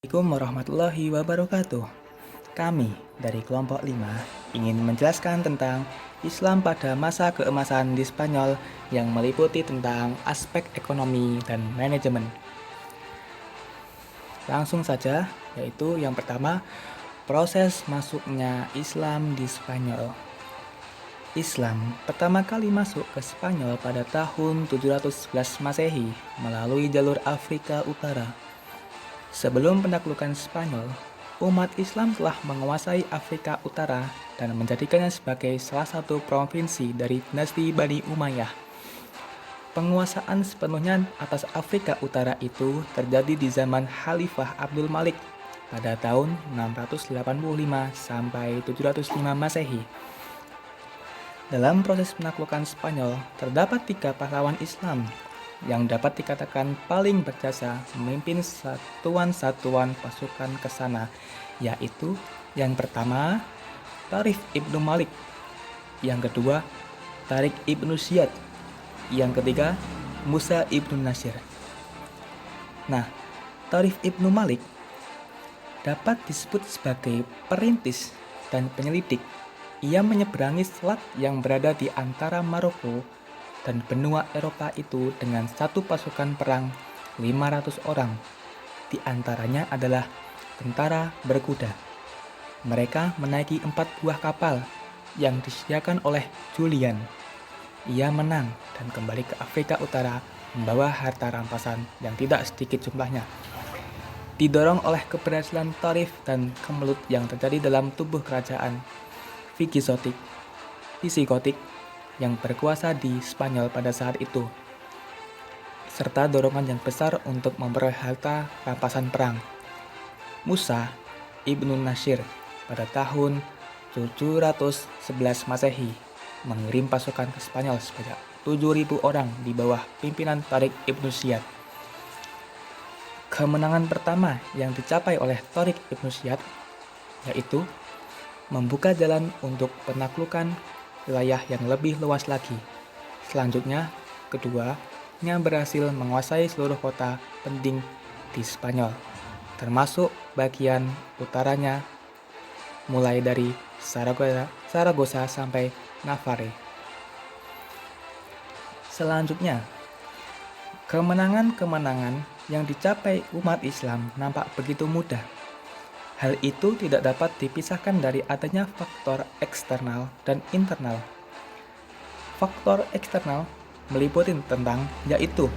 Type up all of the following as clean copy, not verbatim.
Assalamualaikum warahmatullahi wabarakatuh. Kami dari kelompok 5 ingin menjelaskan tentang Islam pada masa keemasan di Spanyol yang meliputi tentang aspek ekonomi dan manajemen. Langsung saja, yaitu yang pertama, proses masuknya Islam di Spanyol. Islam pertama kali masuk ke Spanyol pada tahun 711 Masehi melalui jalur Afrika Utara. Sebelum penaklukan Spanyol, umat Islam telah menguasai Afrika Utara dan menjadikannya sebagai salah satu provinsi dari dinasti Bani Umayyah. Penguasaan sepenuhnya atas Afrika Utara itu terjadi di zaman Khalifah Abdul Malik pada tahun 685 sampai 705 Masehi. Dalam proses penaklukan Spanyol, terdapat 3 pahlawan Islam yang dapat dikatakan paling berjasa memimpin satuan-satuan pasukan ke sana, yaitu yang pertama, Tarif Ibnu Malik, yang kedua, Tarik Ibnu Ziyad, yang ketiga, Musa Ibnu Nasir. Nah, Tarif Ibnu Malik dapat disebut sebagai perintis dan penyelidik. Ia menyeberangi selat yang berada di antara Maroko dan benua Eropa itu dengan satu pasukan perang 500 orang. Di antaranya adalah tentara berkuda. Mereka menaiki 4 buah kapal yang disediakan oleh Julian. Ia menang dan kembali ke Afrika Utara membawa harta rampasan yang tidak sedikit jumlahnya. Didorong oleh keberhasilan Tarif dan kemelut yang terjadi dalam tubuh kerajaan Visigotik yang berkuasa di Spanyol pada saat itu, serta dorongan yang besar untuk memperoleh harta rampasan perang. Musa Ibnu Nasir pada tahun 711 Masehi mengirim pasukan ke Spanyol sebanyak 7.000 orang di bawah pimpinan Tarik Ibnu Ziyad. Kemenangan pertama yang dicapai oleh Tarik Ibnu Ziyad yaitu membuka jalan untuk penaklukan wilayah yang lebih luas lagi. Selanjutnya, keduanya berhasil menguasai seluruh kota penting di Spanyol, termasuk bagian utaranya mulai dari Saragossa sampai Navarre. Selanjutnya, kemenangan-kemenangan yang dicapai umat Islam nampak begitu mudah. Hal itu tidak dapat dipisahkan dari adanya faktor eksternal dan internal. Faktor eksternal meliputi tentang yaitu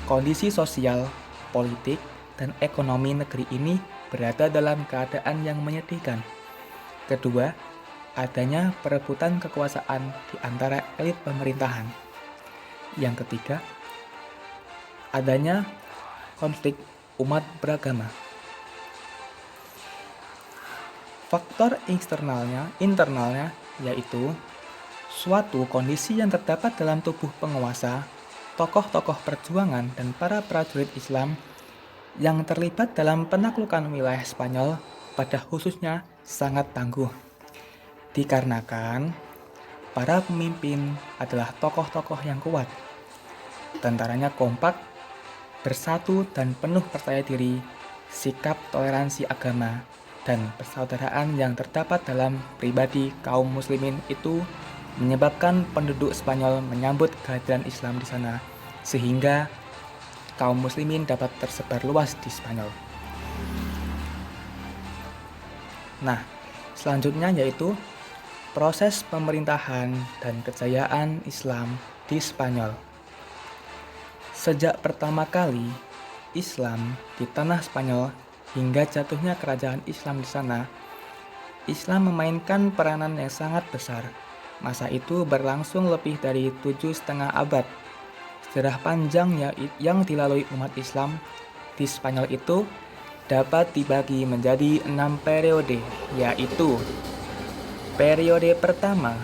kondisi sosial, politik, dan ekonomi negeri ini berada dalam keadaan yang menyedihkan. Kedua, adanya perebutan kekuasaan di antara elit pemerintahan. Yang ketiga, adanya konflik umat beragama. Faktor internalnya yaitu suatu kondisi yang terdapat dalam tubuh penguasa, tokoh-tokoh perjuangan dan para prajurit Islam yang terlibat dalam penaklukan wilayah Spanyol pada khususnya sangat tangguh. Dikarenakan para pemimpin adalah tokoh-tokoh yang kuat, tentaranya kompak, bersatu dan penuh percaya diri, sikap toleransi agama, dan persaudaraan yang terdapat dalam pribadi kaum muslimin itu menyebabkan penduduk Spanyol menyambut kehadiran Islam di sana, sehingga kaum muslimin dapat tersebar luas di Spanyol. Nah, selanjutnya yaitu proses pemerintahan dan kejayaan Islam di Spanyol. Sejak pertama kali Islam di tanah Spanyol hingga jatuhnya kerajaan Islam di sana, Islam memainkan peranan yang sangat besar. Masa itu berlangsung lebih dari 7,5 abad. Sejarah panjang yang dilalui umat Islam di Spanyol itu dapat dibagi menjadi 6 periode, yaitu periode pertama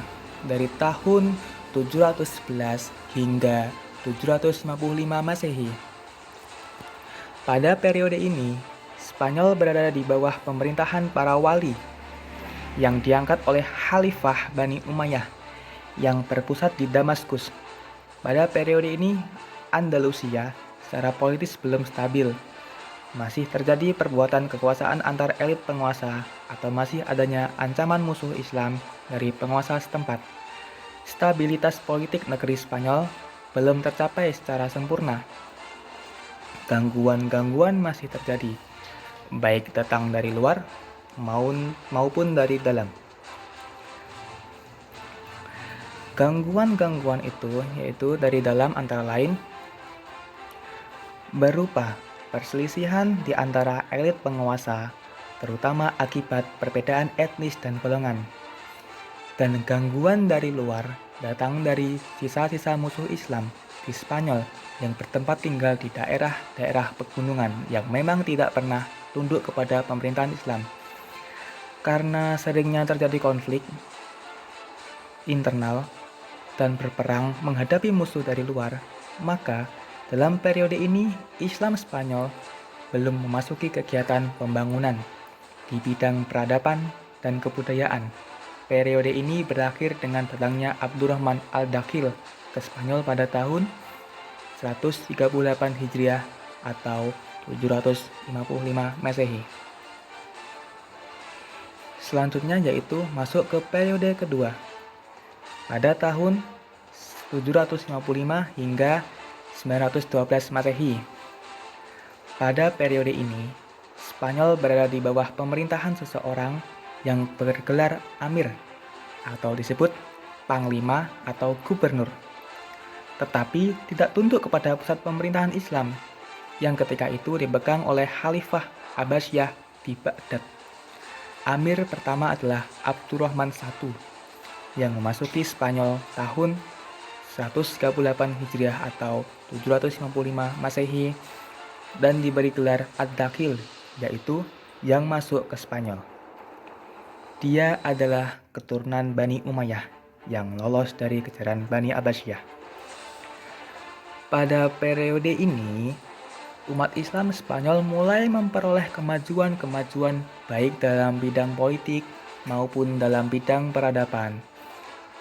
dari tahun 711 hingga 755 Masehi. Pada periode ini, Spanyol berada di bawah pemerintahan para wali yang diangkat oleh Khalifah Bani Umayyah yang berpusat di Damaskus. Pada periode ini, Andalusia secara politis belum stabil. masih terjadi perbuatan kekuasaan antar elit penguasa atau masih adanya ancaman musuh Islam dari penguasa setempat. Stabilitas politik negeri Spanyol belum tercapai secara sempurna. Gangguan-gangguan masih terjadi, baik datang dari luar maupun dari dalam. Gangguan-gangguan itu yaitu dari dalam antara lain berupa perselisihan di antara elit penguasa, terutama akibat perbedaan etnis dan golongan. Dan gangguan dari luar datang dari sisa-sisa musuh Islam di Spanyol yang bertempat tinggal di daerah-daerah pegunungan yang memang tidak pernah tunduk kepada pemerintahan Islam. Karena seringnya terjadi konflik internal dan berperang menghadapi musuh dari luar, maka dalam periode ini Islam Spanyol belum memasuki kegiatan pembangunan di bidang peradaban dan kebudayaan. Periode ini berakhir dengan datangnya Abdurrahman al-Dakhil ke Spanyol pada tahun 138 Hijriah atau 755 Masehi. Selanjutnya yaitu masuk ke periode kedua pada tahun 755 hingga 912 Masehi. Pada periode ini, Spanyol berada di bawah pemerintahan seseorang yang bergelar Amir atau disebut Panglima atau Gubernur, tetapi tidak tunduk kepada pusat pemerintahan Islam yang ketika itu dipegang oleh Khalifah Abbasiyah di Baghdad. Amir pertama adalah Abdurrahman I yang memasuki Spanyol tahun 138 Hijriah atau 755 Masehi dan diberi gelar Ad-Dakhil, yaitu yang masuk ke Spanyol. Dia adalah keturunan Bani Umayyah yang lolos dari kejaran Bani Abbasiyah. Pada periode ini, umat Islam Spanyol mulai memperoleh kemajuan-kemajuan baik dalam bidang politik maupun dalam bidang peradaban.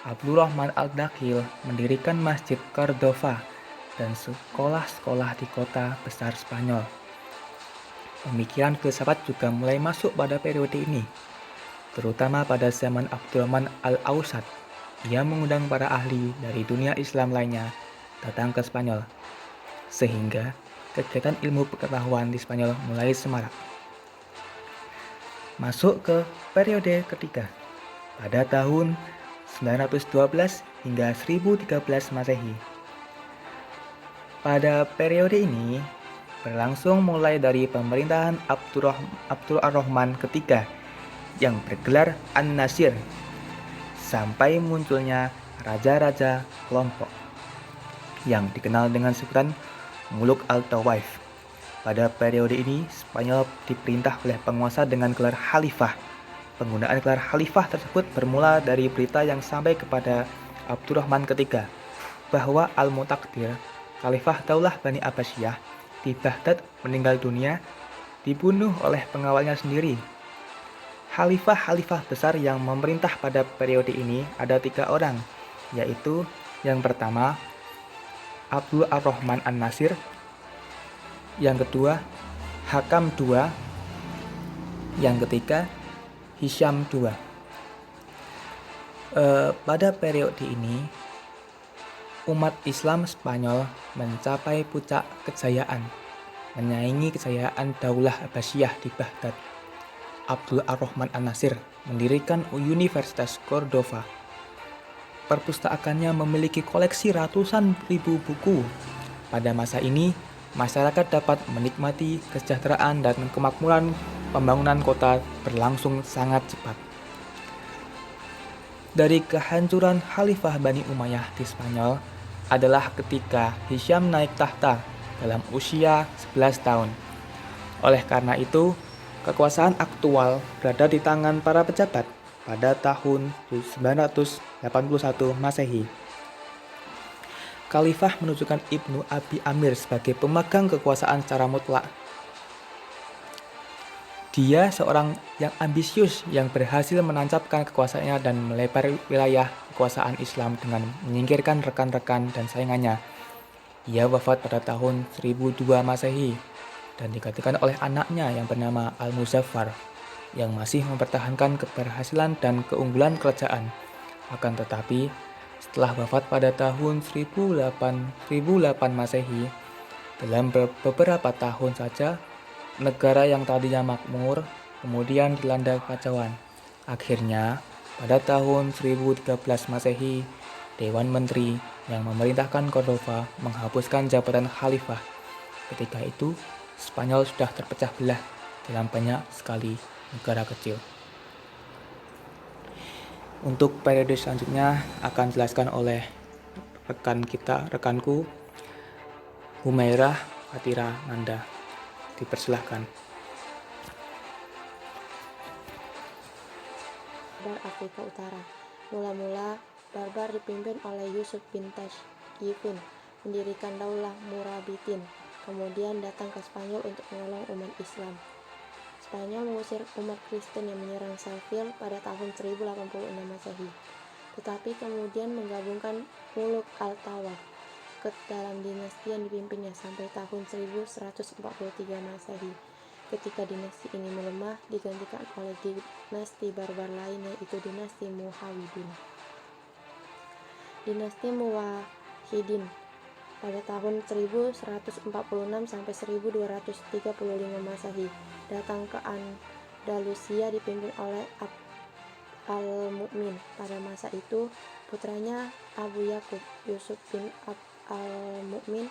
Abdurrahman al-Dakhil mendirikan Masjid Cordova dan sekolah-sekolah di kota besar Spanyol. Pemikiran filsafat juga mulai masuk pada periode ini, terutama pada zaman Abdurrahman al-Ausad. Ia mengundang para ahli dari dunia Islam lainnya datang ke Spanyol, sehingga kegiatan ilmu pengetahuan di Spanyol mulai semarak. Masuk ke periode ketiga pada tahun 912 hingga 1013 Masehi. Pada periode ini berlangsung mulai dari pemerintahan Abdul ar-Rahman ketiga yang bergelar An-Nasir sampai munculnya raja-raja kelompok yang dikenal dengan sebutan Muluk al-Tawaif. Pada periode ini Spanyol diperintah oleh penguasa dengan gelar Khalifah. Penggunaan gelar Khalifah tersebut bermula dari berita yang sampai kepada Abdurrahman III bahwa Al-Mutakdir, Khalifah Daulah Bani Abbasiyah di Baghdad meninggal dunia dibunuh oleh pengawalnya sendiri. Khalifah-khalifah besar yang memerintah pada periode ini ada 3 orang, yaitu yang pertama Abdul ar-Rahman an-Nasir, yang kedua Hakam II, yang ketiga Hisham II. Pada periode ini, umat Islam Spanyol mencapai puncak kejayaan, menyaingi kejayaan Daulah Abbasiyah di Baghdad. Abdul ar-Rahman an-Nasir mendirikan Universitas Cordova. Perpustakaannya memiliki koleksi ratusan ribu buku. Pada masa ini, masyarakat dapat menikmati kesejahteraan dan kemakmuran. Pembangunan kota berlangsung sangat cepat. Dari kehancuran Khalifah Bani Umayyah di Spanyol adalah ketika Hisham naik tahta dalam usia 11 tahun. Oleh karena itu, kekuasaan aktual berada di tangan para pejabat pada tahun 981 Masehi. Khalifah menunjukkan Ibnu Abi Amir sebagai pemegang kekuasaan secara mutlak. Dia seorang yang ambisius yang berhasil menancapkan kekuasaannya dan melebar wilayah kekuasaan Islam dengan menyingkirkan rekan-rekan dan saingannya. Ia wafat pada tahun 1002 Masehi. dan digantikan oleh anaknya yang bernama Al-Muzaffar yang masih mempertahankan keberhasilan dan keunggulan kerajaan. Akan tetapi, setelah wafat pada tahun 1008 Masehi, dalam beberapa tahun saja, negara yang tadinya makmur kemudian dilanda kekacauan. Akhirnya, pada tahun 1013 Masehi, Dewan Menteri yang memerintahkan Cordova menghapuskan jabatan khalifah. Ketika itu, Spanyol sudah terpecah belah dalam banyak sekali negara kecil. Untuk periode selanjutnya akan dijelaskan oleh rekanku Humairah Fatira Nanda. Dipersilahkan. Afrika Utara. Mula-mula, Barbar dipimpin oleh Yusuf bin Tashfin mendirikan Daulah Murabitin, kemudian datang ke Spanyol untuk menolong umat Islam. Spanyol mengusir umat Kristen yang menyerang Seville pada tahun 1086 Masehi, tetapi kemudian menggabungkan Muluk al-Tawaf ke dalam dinasti yang dipimpinnya sampai tahun 1143 Masehi. Ketika dinasti ini melemah, digantikan oleh dinasti barbar lain, yaitu dinasti Muhawidin. Dinasti Muwahhidin pada tahun 1146 sampai 1235 Masehi datang ke Andalusia dipimpin oleh Al-Mu'min. Pada masa itu, putranya Abu Yakub, Yusuf bin Al-Mu'min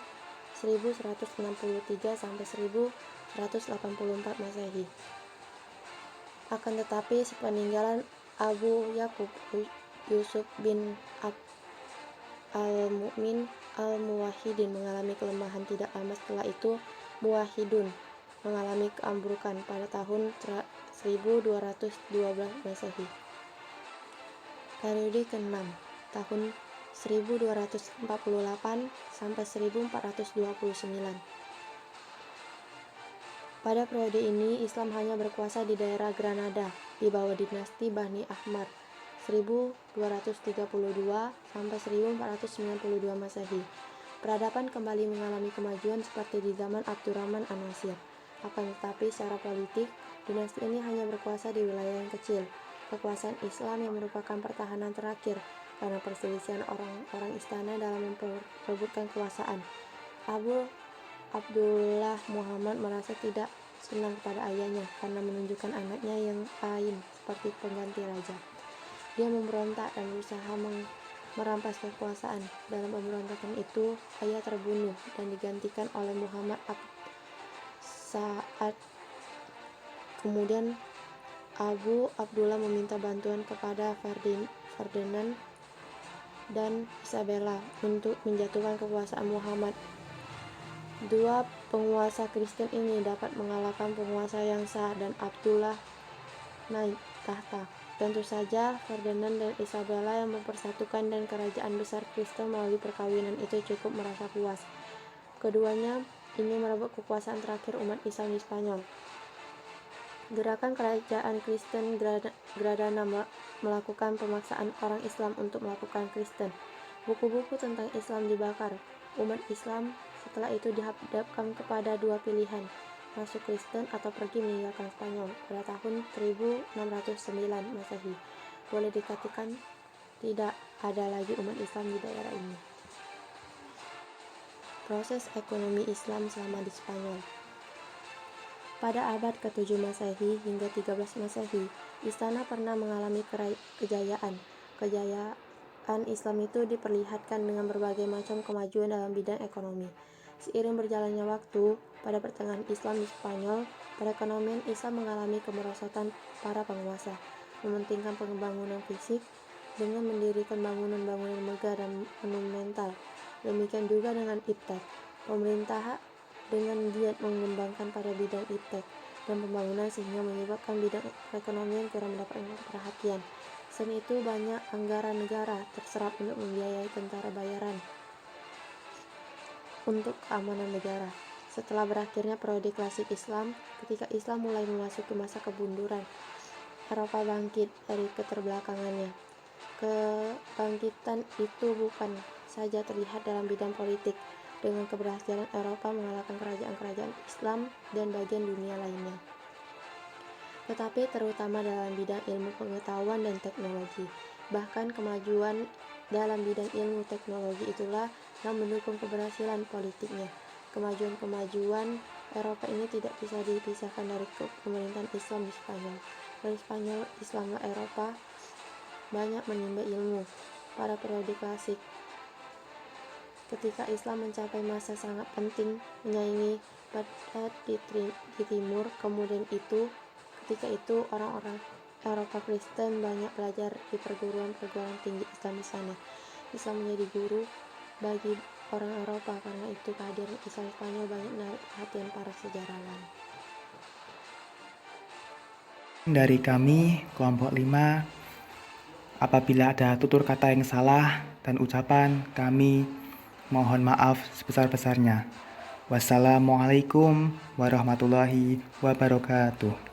1163 sampai 1184 Masehi. Akan tetapi sepeninggalan Abu Yakub, Yusuf bin Al-Mu'min, Al-Muwahhidin mengalami kelemahan. Tidak lama setelah itu, Muwahhidun mengalami keambrukan pada tahun 1212 Masehi. Periode ke-6, tahun 1248 sampai 1429. Pada periode ini, Islam hanya berkuasa di daerah Granada di bawah dinasti Bani Ahmad 1232 sampai 1492 Masehi. Peradaban kembali mengalami kemajuan seperti di zaman Abdurrahman An-Nasir. Akan tetapi secara politik, dinasti ini hanya berkuasa di wilayah yang kecil. Kekuasaan Islam yang merupakan pertahanan terakhir karena perselisihan orang-orang istana dalam memperebutkan kekuasaan. Abu Abdullah Muhammad merasa tidak senang kepada ayahnya karena menunjukkan anaknya yang lain seperti pengganti raja. Dia memberontak dan berusaha merampas kekuasaan. Dalam pemberontakan itu, ayah terbunuh dan digantikan oleh Muhammad Sa'ad. Kemudian Abu Abdullah meminta bantuan kepada Ferdinand dan Isabella untuk menjatuhkan kekuasaan Muhammad. Dua penguasa Kristen ini dapat mengalahkan penguasa yang sah dan Abdullah naik tahta. Tentu saja Ferdinand dan Isabella yang mempersatukan dan kerajaan besar Kristen melalui perkawinan itu cukup merasa puas. Keduanya ingin merebut kekuasaan terakhir umat Islam di Spanyol. Gerakan kerajaan Kristen Granada melakukan pemaksaan orang Islam untuk melakukan Kristen. Buku-buku tentang Islam dibakar. Umat Islam setelah itu dihadapkan kepada dua pilihan, masuk Kristen atau pergi meninggalkan Spanyol. Pada tahun 1609 Masehi, boleh dikatakan tidak ada lagi umat Islam di daerah ini. Proses ekonomi Islam selama di Spanyol. Pada abad ke-7 Masehi hingga 13 Masehi, istana pernah mengalami kejayaan. Kejayaan Islam itu diperlihatkan dengan berbagai macam kemajuan dalam bidang ekonomi. Seiring berjalannya waktu, pada pertengahan Islam di Spanyol, perekonomian Islam mengalami kemerosotan para penguasa, mementingkan pembangunan fisik dengan mendirikan bangunan-bangunan megah dan monumental. Demikian juga dengan iptek. Pemerintah dengan giat mengembangkan pada bidang iptek dan pembangunan sehingga menyebabkan bidang perekonomian kurang mendapatkan perhatian. Selain itu, banyak anggaran negara terserap untuk membiayai tentara bayaran untuk keamanan negara. Setelah berakhirnya periode klasik Islam, ketika Islam mulai memasuki masa kemunduran, Eropa bangkit dari keterbelakangannya. Kebangkitan itu bukan saja terlihat dalam bidang politik, dengan keberhasilan Eropa mengalahkan kerajaan-kerajaan Islam dan bagian dunia lainnya, tetapi terutama dalam bidang ilmu pengetahuan dan teknologi. Bahkan kemajuan dalam bidang ilmu teknologi itulah yang mendukung keberhasilan politiknya. Kemajuan-kemajuan Eropa ini tidak bisa dipisahkan dari pemerintahan Islam di Spanyol. Dari Spanyol, Islamlah Eropa banyak menimba ilmu. Pada periode klasik, ketika Islam mencapai masa sangat penting menyaingi Baghdad di timur, ketika itu orang-orang Eropa Kristen banyak belajar di perguruan-perguruan tinggi Islam di sana. Islam menjadi guru bagi orang Eropa, karena itu kehadiran Islam Spanyol banyak menarik perhatian para sejarawan. Dari kami, kelompok 5, apabila ada tutur kata yang salah dan ucapan, kami mohon maaf sebesar-besarnya. Wassalamualaikum warahmatullahi wabarakatuh.